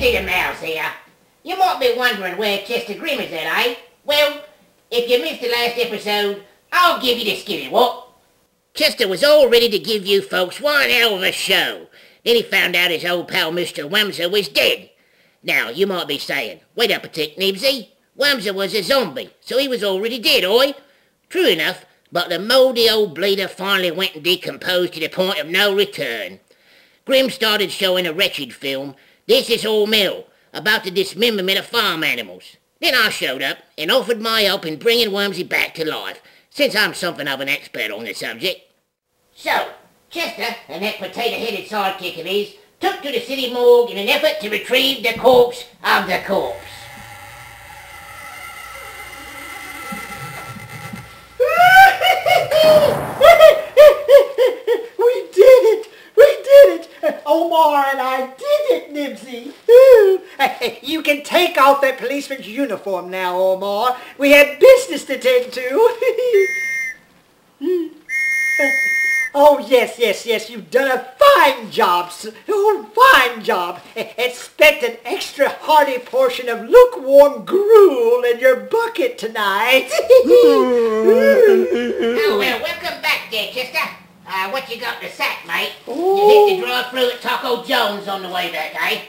Nibsy the Mouse here. You might be wondering where Chester Grimm is at, eh? Well, if you missed the last episode, I'll give you the skinny, what? Chester was all ready to give you folks one hell of a show. Then he found out his old pal Mr. Whamser was dead. Now, you might be saying, wait up a tick, Nibsy. Whamser was a zombie, so he was already dead, oi? True enough, but the mouldy old bleeder finally went and decomposed to the point of no return. Grimm started showing a wretched film, This Is Hormel, about the dismemberment of farm animals. Then I showed up and offered my help in bringing Wormsy back to life, since I'm something of an expert on the subject. So, Chester and that potato-headed sidekick of his took to the city morgue in an effort to retrieve the corpse of the corpse. We did it! We did it! Omar and I did it, Nibsy! You can take off that policeman's uniform now, Omar. We had business to tend to. Oh, yes, you've done a fine job, sir. Oh, fine job. Expect an extra hearty portion of lukewarm gruel in your bucket tonight. Oh, well, welcome back there, Chester. What you got in the sack, mate? You hit the drive-thru at Taco Jones on the way back, eh?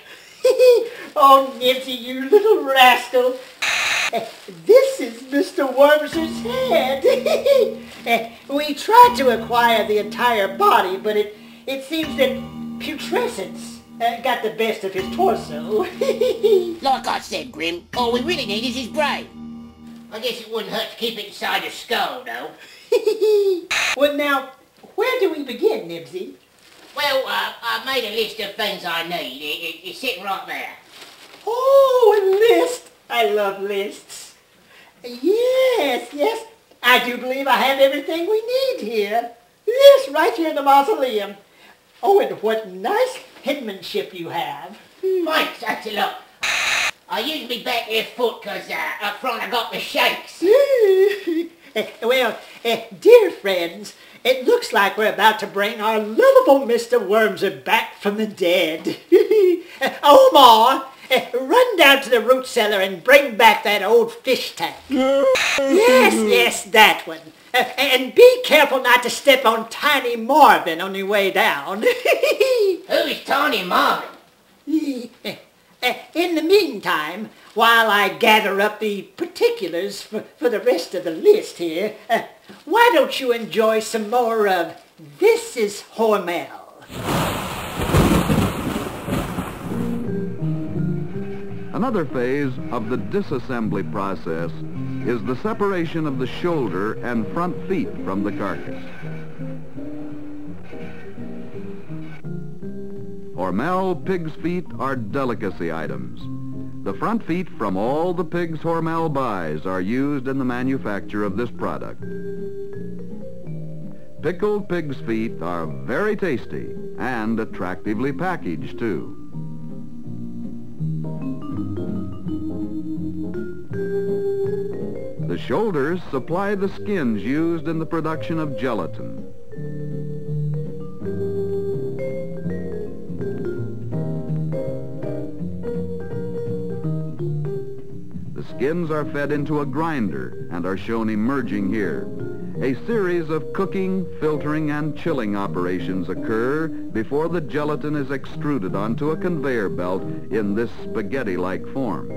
Oh, Nibsy, you little rascal. This is Mr. Wormser's head. We tried to acquire the entire body, but it seems that putrescence got the best of his torso. Like I said, Grimm, all we really need is his brain. I guess it wouldn't hurt to keep it inside the skull, though. Well, now, where do we begin, Nibsy? Well, I made a list of things I need. It's sitting right there. Oh, a list! I love lists. Yes. I do believe I have everything we need here. Yes, right here in the Mausoleum. Oh, and what nice penmanship you have. Thanks, that's a lot. I used me back left foot because up front I got the shakes. Well, dear friends, it looks like we're about to bring our lovable Mr. Wormser back from the dead. Omar, run down to the root cellar and bring back that old fish tank. Yes, that one. And be careful not to step on Tiny Marvin on your way down. Who is Tiny Marvin? In the meantime, while I gather up the particulars for the rest of the list here, why don't you enjoy some more of This Is Hormel? Another phase of the disassembly process is the separation of the shoulder and front feet from the carcass. Hormel pig's feet are delicacy items. The front feet from all the pigs Hormel buys are used in the manufacture of this product. Pickled pig's feet are very tasty and attractively packaged too. The shoulders supply the skins used in the production of gelatin. The skins are fed into a grinder and are shown emerging here. A series of cooking, filtering, and chilling operations occur before the gelatin is extruded onto a conveyor belt in this spaghetti-like form.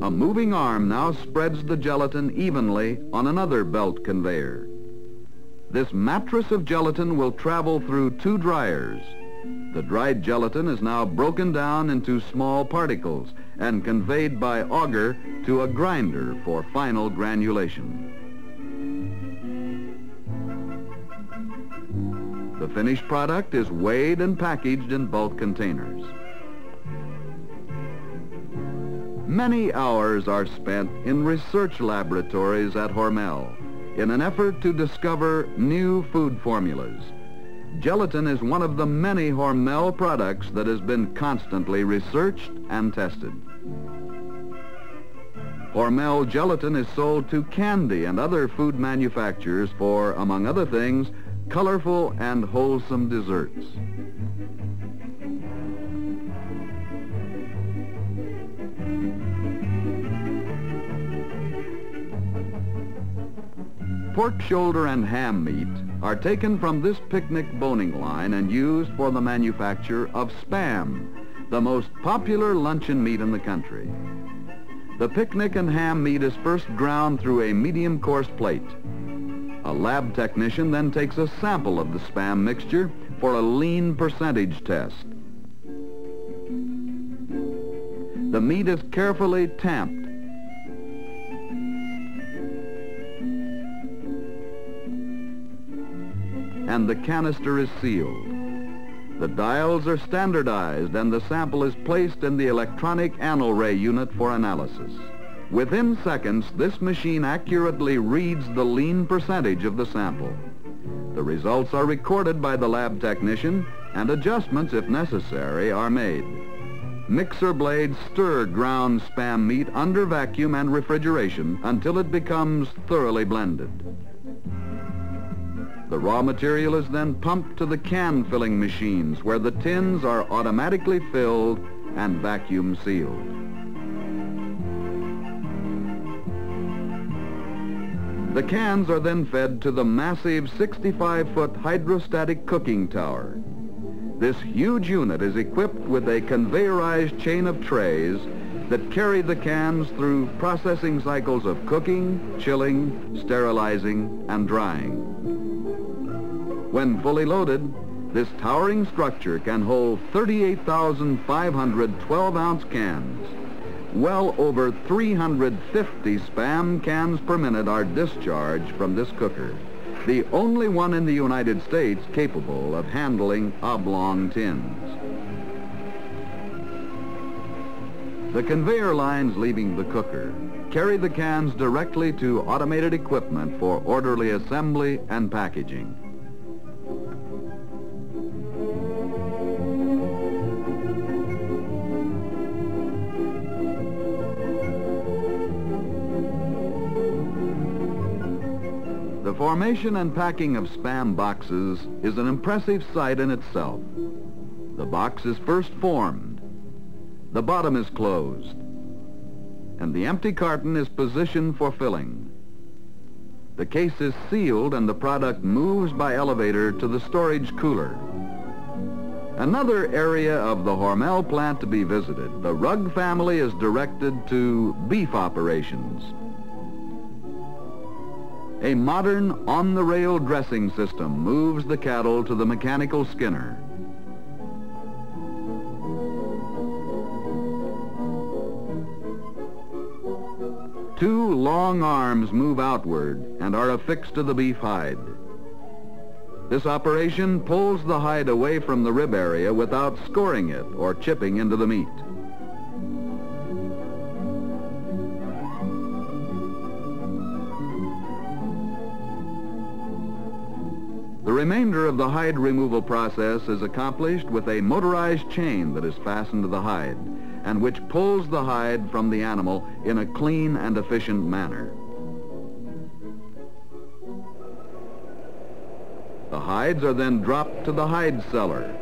A moving arm now spreads the gelatin evenly on another belt conveyor. This mattress of gelatin will travel through 2 dryers. The dried gelatin is now broken down into small particles and conveyed by auger to a grinder for final granulation. The finished product is weighed and packaged in bulk containers. Many hours are spent in research laboratories at Hormel in an effort to discover new food formulas. Gelatin is one of the many Hormel products that has been constantly researched and tested. Hormel gelatin is sold to candy and other food manufacturers for, among other things, colorful and wholesome desserts. Pork shoulder and ham meat are taken from this picnic boning line and used for the manufacture of Spam, the most popular luncheon meat in the country. The picnic and ham meat is first ground through a medium coarse plate. A lab technician then takes a sample of the Spam mixture for a lean percentage test. The meat is carefully tamped and the canister is sealed. The dials are standardized and the sample is placed in the electronic anal ray unit for analysis. Within seconds, this machine accurately reads the lean percentage of the sample. The results are recorded by the lab technician and adjustments, if necessary, are made. Mixer blades stir ground Spam meat under vacuum and refrigeration until it becomes thoroughly blended. The raw material is then pumped to the can filling machines where the tins are automatically filled and vacuum sealed. The cans are then fed to the massive 65-foot hydrostatic cooking tower. This huge unit is equipped with a conveyorized chain of trays that carry the cans through processing cycles of cooking, chilling, sterilizing, and drying. When fully loaded, this towering structure can hold 38,500 12-ounce cans. Well over 350 Spam cans per minute are discharged from this cooker, the only one in the United States capable of handling oblong tins. The conveyor lines leaving the cooker carry the cans directly to automated equipment for orderly assembly and packaging. The formation and packing of Spam boxes is an impressive sight in itself. The box is first formed, the bottom is closed, and the empty carton is positioned for filling. The case is sealed and the product moves by elevator to the storage cooler. Another area of the Hormel plant to be visited. The Rugg family is directed to beef operations. A modern on-the-rail dressing system moves the cattle to the mechanical skinner. Two long arms move outward and are affixed to the beef hide. This operation pulls the hide away from the rib area without scoring it or chipping into the meat. The remainder of the hide removal process is accomplished with a motorized chain that is fastened to the hide and which pulls the hide from the animal in a clean and efficient manner. The hides are then dropped to the hide cellar.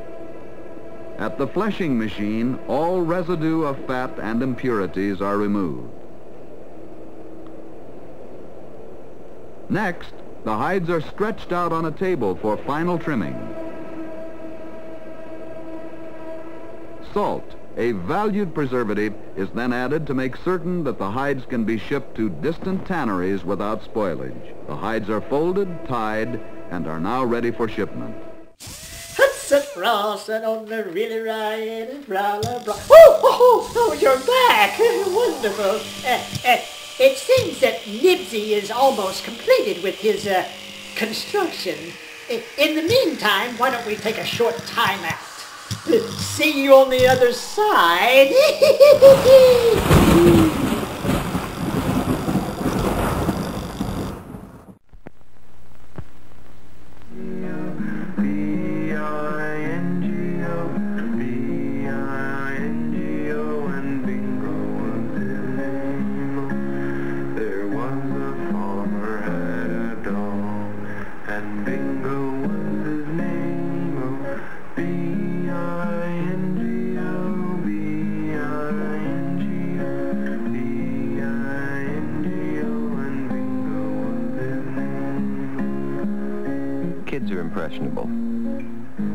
At the fleshing machine, all residue of fat and impurities are removed. Next, the hides are stretched out on a table for final trimming. Salt, a valued preservative, is then added to make certain that the hides can be shipped to distant tanneries without spoilage. The hides are folded, tied, and are now ready for shipment. Hudson Frosted on the really right, blah, blah, blah. Oh, you're back. Wonderful. It seems that Nibsy is almost completed with his construction. In the meantime, why don't we take a short time out? See you on the other side. There was a farmer had a dog, and Bingo was impressionable.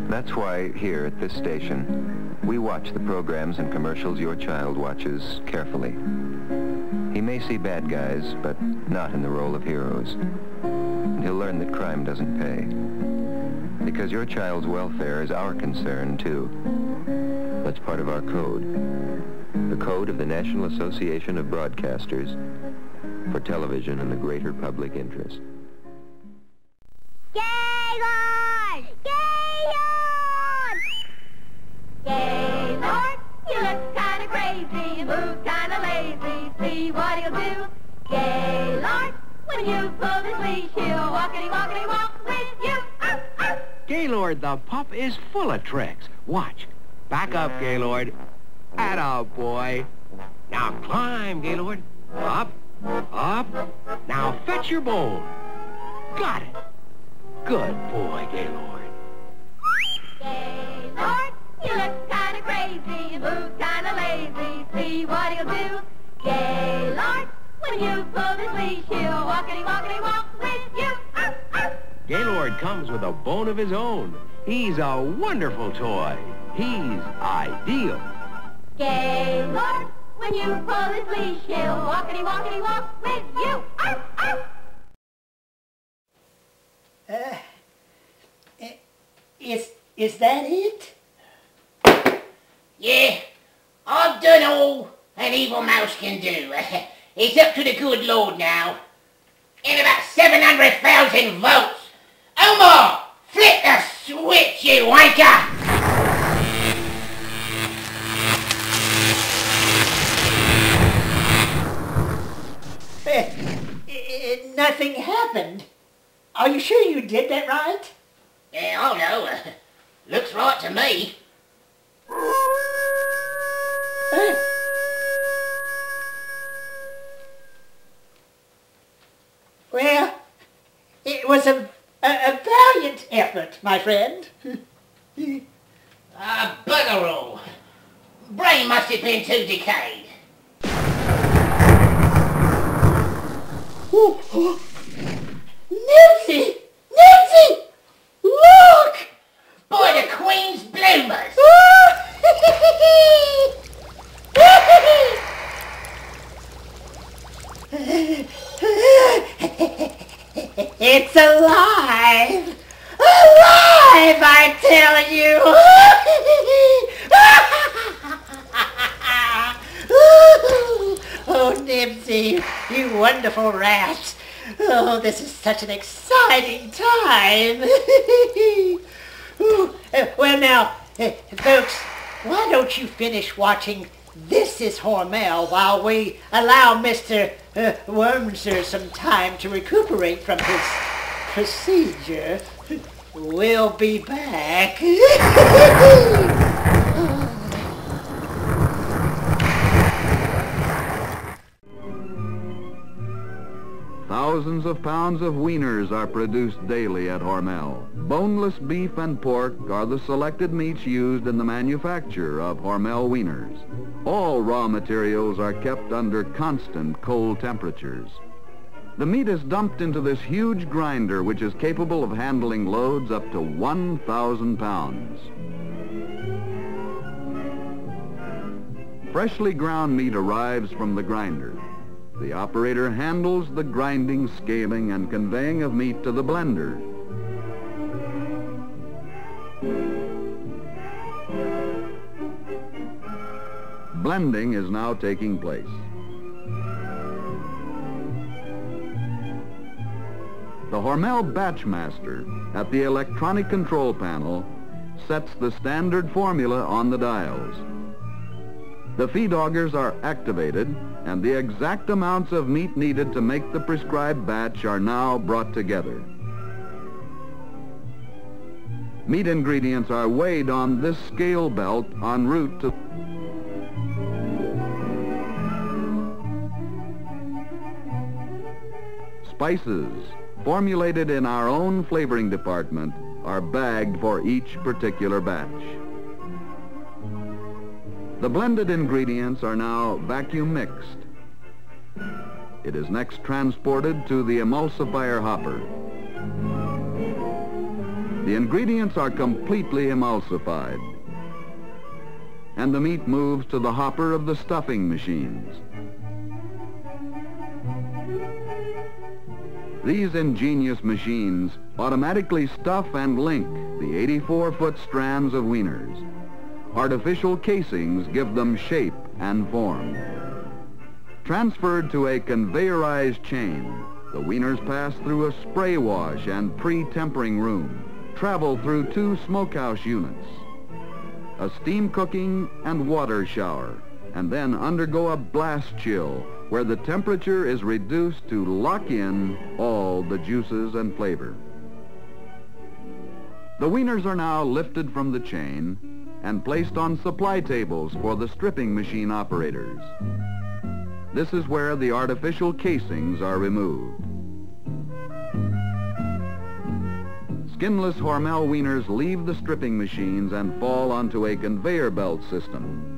That's why here at this station, we watch the programs and commercials your child watches carefully. He may see bad guys, but not in the role of heroes. And he'll learn that crime doesn't pay. Because your child's welfare is our concern, too. That's part of our code. The code of the National Association of Broadcasters for television and the greater public interest. Gaylord! Gaylord! Gaylord, you look kinda crazy, you move kinda lazy, see what he'll do. Gaylord, when you pull his leash, he'll walkity walk with you. Gaylord the pup is full of tricks. Watch. Back up, Gaylord. Atta boy. Now climb, Gaylord. Up, up. Now fetch your bone. Got it. Good boy, Gaylord. Gaylord, you look kinda crazy, you move kinda lazy, see what he'll do. Gaylord, when you pull his leash, he'll walkity walk with you. Gaylord comes with a bone of his own. He's a wonderful toy. He's ideal. Gaylord, when you pull his leash, he'll walkity walk with you. Is that it? Yeah, I've done all an evil mouse can do. It's up to the good Lord now. In about 700,000 votes. Omar, flip the switch, you wanker! Nothing happened. Are you sure you did that right? Yeah, I know. Looks right to me. Well, it was a valiant effort, my friend. Bugger all. Brain must have been too decayed. Nibsy! Nibsy! Look! By the Queen's bloomers! It's alive! Alive, I tell you! Oh, Nibsy, you wonderful rat. Oh, this is such an exciting time. Well now, folks, why don't you finish watching This Is Hormel while we allow Mr. Wormser some time to recuperate from his procedure. We'll be back. Thousands of pounds of wieners are produced daily at Hormel. Boneless beef and pork are the selected meats used in the manufacture of Hormel wieners. All raw materials are kept under constant cold temperatures. The meat is dumped into this huge grinder, which is capable of handling loads up to 1,000 pounds. Freshly ground meat arrives from the grinder. The operator handles the grinding, scaling, and conveying of meat to the blender. Blending is now taking place. The Hormel batch master at the electronic control panel sets the standard formula on the dials. The feed augers are activated, and the exact amounts of meat needed to make the prescribed batch are now brought together. Meat ingredients are weighed on this scale belt en route to... Spices, formulated in our own flavoring department, are bagged for each particular batch. The blended ingredients are now vacuum mixed. It is next transported to the emulsifier hopper. The ingredients are completely emulsified, and the meat moves to the hopper of the stuffing machines. These ingenious machines automatically stuff and link the 84-foot strands of wieners. Artificial casings give them shape and form. Transferred to a conveyorized chain, the wieners pass through a spray wash and pre-tempering room, travel through 2 smokehouse units, a steam cooking and water shower, and then undergo a blast chill where the temperature is reduced to lock in all the juices and flavor. The wieners are now lifted from the chain and placed on supply tables for the stripping machine operators. This is where the artificial casings are removed. Skinless Hormel wieners leave the stripping machines and fall onto a conveyor belt system.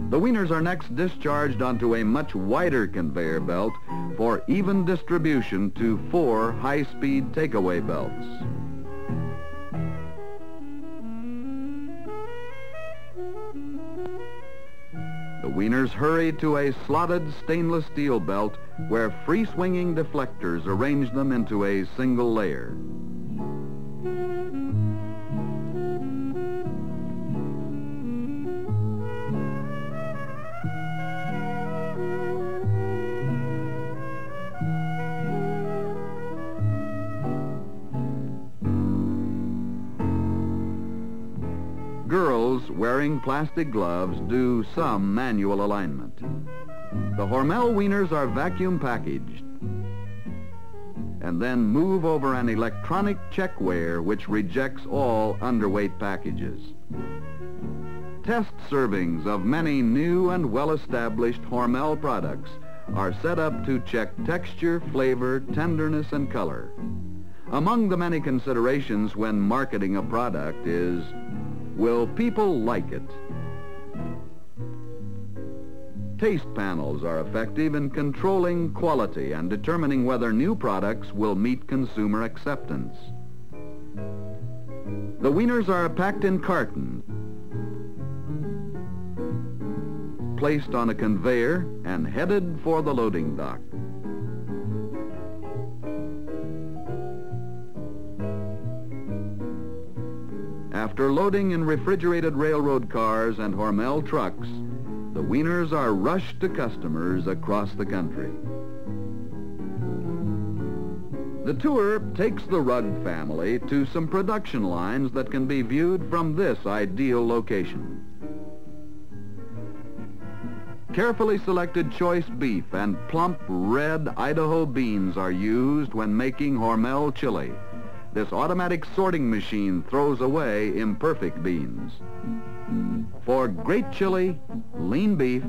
The wieners are next discharged onto a much wider conveyor belt for even distribution to 4 high-speed takeaway belts. The wieners hurry to a slotted stainless steel belt where free-swinging deflectors arrange them into a single layer. Girls wearing plastic gloves do some manual alignment. The Hormel wieners are vacuum packaged and then move over an electronic checkweigher which rejects all underweight packages. Test servings of many new and well-established Hormel products are set up to check texture, flavor, tenderness, and color. Among the many considerations when marketing a product is, will people like it? Taste panels are effective in controlling quality and determining whether new products will meet consumer acceptance. The wieners are packed in cartons, placed on a conveyor, and headed for the loading dock. After loading in refrigerated railroad cars and Hormel trucks, the wieners are rushed to customers across the country. The tour takes the Rugg family to some production lines that can be viewed from this ideal location. Carefully selected choice beef and plump red Idaho beans are used when making Hormel chili. This automatic sorting machine throws away imperfect beans. For great chili, lean beef,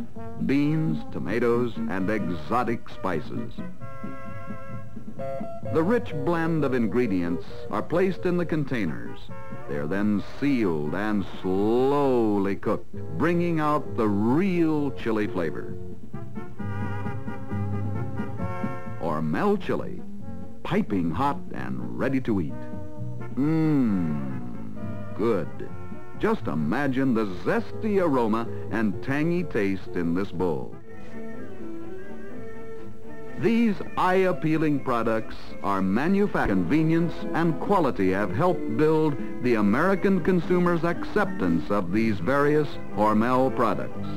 beans, tomatoes, and exotic spices. The rich blend of ingredients are placed in the containers. They are then sealed and slowly cooked, bringing out the real chili flavor. Hormel chili, piping hot and ready to eat. Good. Just imagine the zesty aroma and tangy taste in this bowl. These eye-appealing products are manufactured. Convenience and quality have helped build the American consumer's acceptance of these various Hormel products.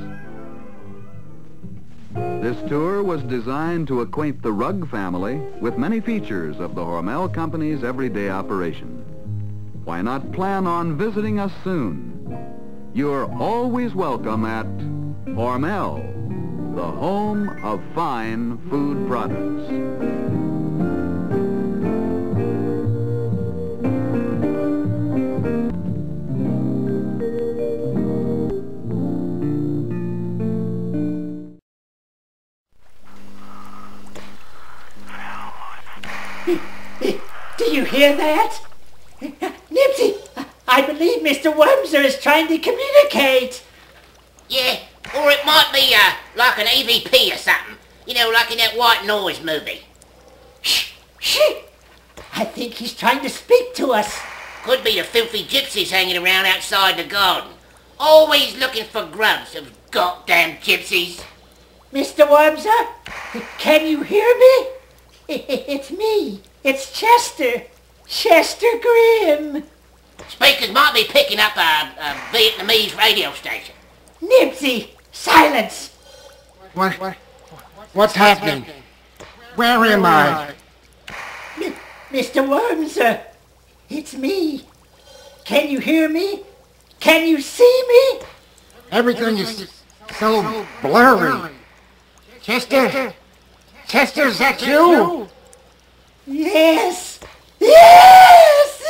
This tour was designed to acquaint the Rugg family with many features of the Hormel Company's everyday operation. Why not plan on visiting us soon? You're always welcome at Hormel, the home of fine food products. Do you hear that? Nibsy, I believe Mr. Wormser is trying to communicate. Yeah, or it might be like an EVP or something. You know, like in that White Noise movie. Shh, shh. Shh! I think he's trying to speak to us. Could be the filthy gypsies hanging around outside the garden. Always looking for grubs, those goddamn gypsies. Mr. Wormser, can you hear me? It's me. It's Chester. Chester Grimm. Speakers might be picking up a Vietnamese radio station. Nibsy, silence. What's happening? Where am I? Mr. Wormser, it's me. Can you hear me? Can you see me? Everything is so blurry. Chester? Chester, is that you? Yes. Yes!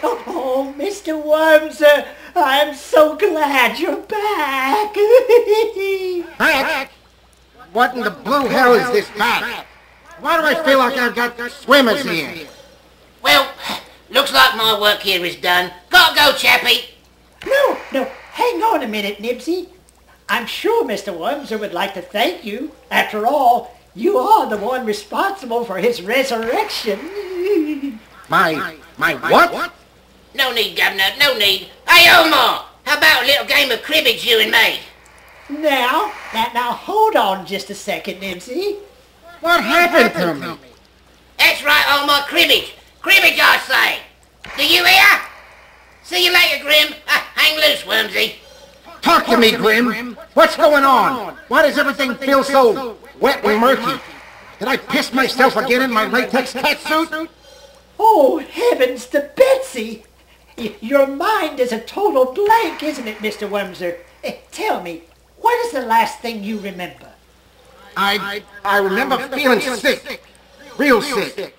Oh, Mr. Wormser, I'm so glad you're back. Back? What in the blue hell is this back? Why do I feel like I've got swimmers here? Well, looks like my work here is done. Gotta go, chappie. No, hang on a minute, Nibsy. I'm sure Mr. Wormser would like to thank you. After all, you are the one responsible for his resurrection. My what? No need, Governor, no need. Hey, Omar, how about a little game of cribbage, you and me? Now, hold on just a second, Nibsy. What happened to me? That's right, Omar, cribbage. Cribbage, I say. Do you hear? See you later, Grim. Hang loose, Wormsy. Talk to me, Grim. What's going on? Why does everything feel so wet and murky? Did I piss myself again in my latex catsuit? Oh, heavens to Betsy! Your mind is a total blank, isn't it, Mr. Wormser? Tell me, what is the last thing you remember? I remember feeling sick. Real sick.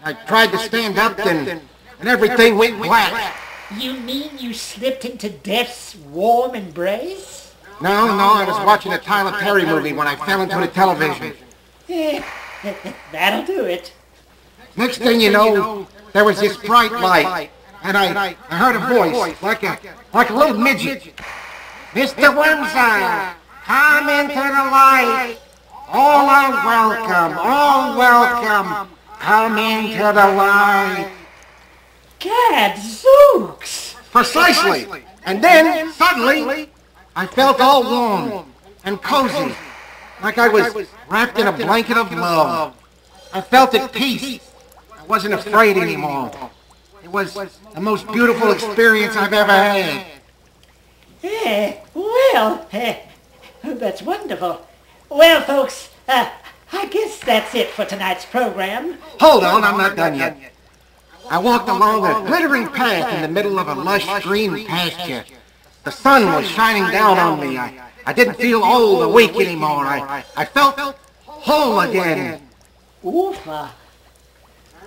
I tried to stand up and everything went black. You mean you slipped into death's warm embrace? No, I was watching a Tyler Perry movie when I fell into the television. That'll do it. Next thing you know, there was this bright light, and I heard a voice, like a little midget. Mr. Wormser, come into the light. All are welcome, all welcome. Come into the light. Gadzooks! Precisely. And then, suddenly, I felt all warm and cozy, like I was wrapped in a blanket of love. I felt at peace. I wasn't afraid anymore. It was the most beautiful experience I've ever had. That's wonderful. Well, folks, I guess that's it for tonight's program. Hold on, I'm not done yet. I walked along a glittering path in the middle of a lush green pasture. The sun was shining down on me. I didn't feel old or weak anymore. I felt whole again. Oofa.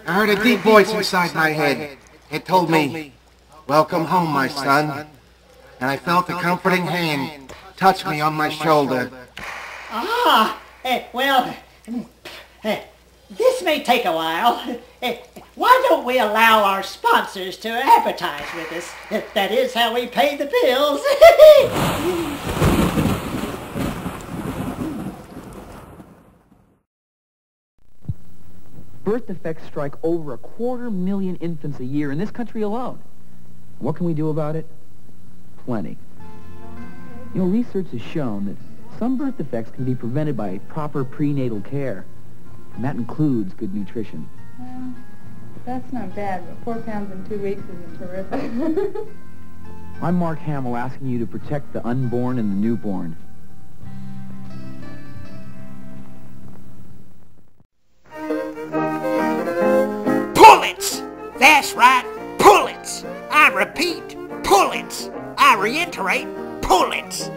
I heard a deep voice inside my head. It told me, "Welcome home, my son." And I felt a comforting hand touch me on my shoulder. This may take a while. Why don't we allow our sponsors to advertise with us? That is how we pay the bills. Birth defects strike over 250,000 infants a year in this country alone. What can we do about it? Plenty. You know, research has shown that some birth defects can be prevented by proper prenatal care, and that includes good nutrition. Well, that's not bad, but 4 pounds in 2 weeks isn't terrific. I'm Mark Hamill, asking you to protect the unborn and the newborn. Pullets! That's right, pullets! I repeat, pullets! I reiterate, pullets!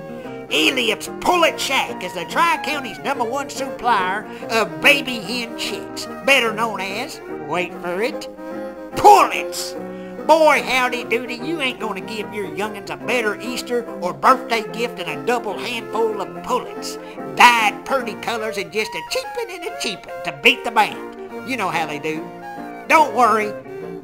Eliot's Pullet Shack is the Tri-County's #1 supplier of baby hen chicks, better known as, wait for it, pullets! Boy, howdy doody, you ain't gonna give your young'uns a better Easter or birthday gift than a double handful of pullets. Dyed purty colors and just a cheapin' and a cheapin' to beat the band. You know how they do. Don't worry,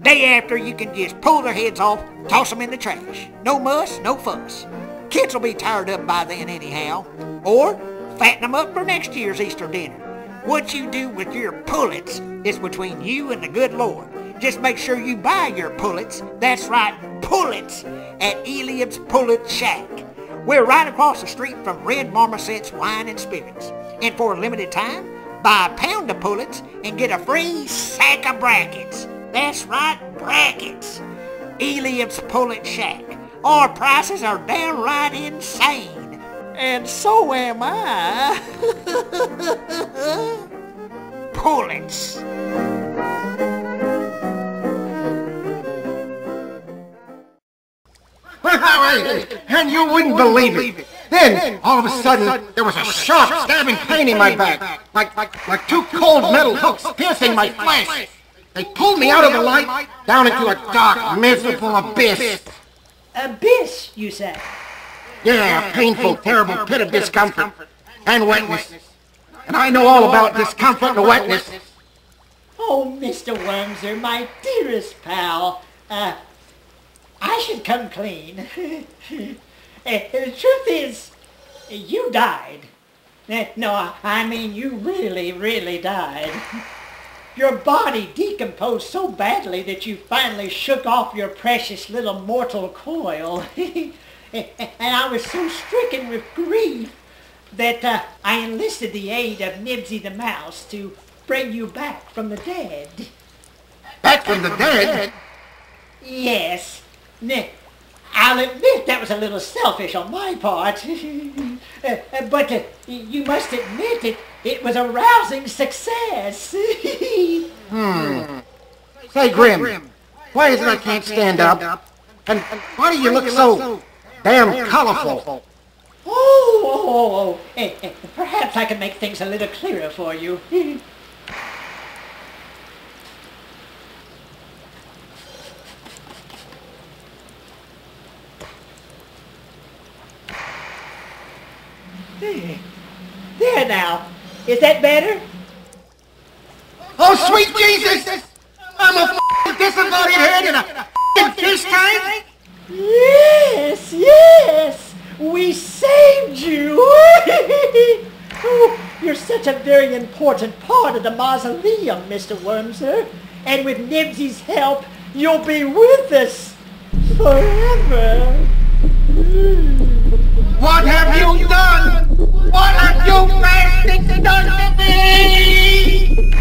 day after you can just pull their heads off, toss them in the trash. No muss, no fuss. Kids will be tired up by then anyhow. Or fatten them up for next year's Easter dinner. What you do with your pullets is between you and the good Lord. Just make sure you buy your pullets, that's right, pullets, at Eliab's Pullet Shack. We're right across the street from Red Marmoset's Wine and Spirits. And for a limited time, buy a pound of pullets and get a free sack of brackets. That's right, brackets. Eliab's Pullet Shack. Our prices are downright insane. And so am I. Pullets. And you wouldn't believe it. Then, all of a sudden, there was a sharp, stabbing pain in my back, like two cold metal hooks piercing my flesh. They pulled me out of the light, down into a dark, miserable abyss. Abyss, you say? Yeah, a painful, terrible pit of discomfort and wetness. And I know all about discomfort and wetness. Oh, Mr. Wormser, my dearest pal, I should come clean. The truth is, you died. No, I mean you really, really died. Your body decomposed so badly that you finally shook off your precious little mortal coil. And I was so stricken with grief that I enlisted the aid of Nibsy the Mouse to bring you back from the dead. Back from the dead? Yes. I'll admit that was a little selfish on my part. But you must admit it was a rousing success. Say, Grim, why is it I can't stand up? And why do you look so damn colorful? Perhaps I can make things a little clearer for you. There now. Is that better? Oh, sweet Jesus! I'm a f***ing disembodied head in a f***ing fish tank? Yes, yes! We saved you! Oh, you're such a very important part of the Mausoleum, Mr. Wormser. And with Nibsy's help, you'll be with us forever. What have you done? What have you bastards done to me?